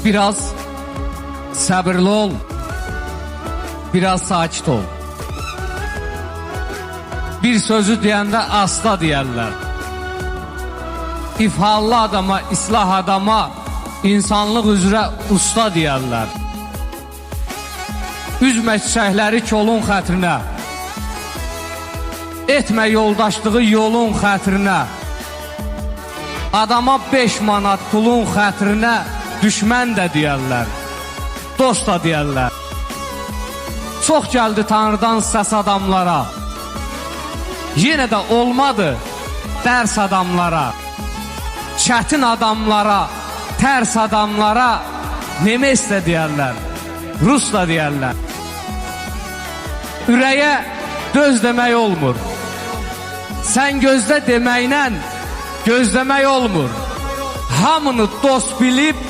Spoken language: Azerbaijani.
Biraz sabırlı ol, biraz sakit ol. Bir sözü deyəndə asla deyərlər. İfhallı adama, islah adama, insanlıq üzrə usta deyərlər. Üzmə çiçəkləri kolun xətrinə, etmə yoldaşlığı yolun xətrinə, adama 5 manat pulun xətrinə düşmən də deyərlər, dost da deyərlər. Çox gəldi Tanrıdan səs adamlara, yenə də olmadı dərs adamlara, çətin adamlara, tərs adamlara Nemes də deyərlər, Rus da deyərlər. Ürəyə döz demək olmur, sən gözlə deməklə gözləmək olmur. Hamını dost bilib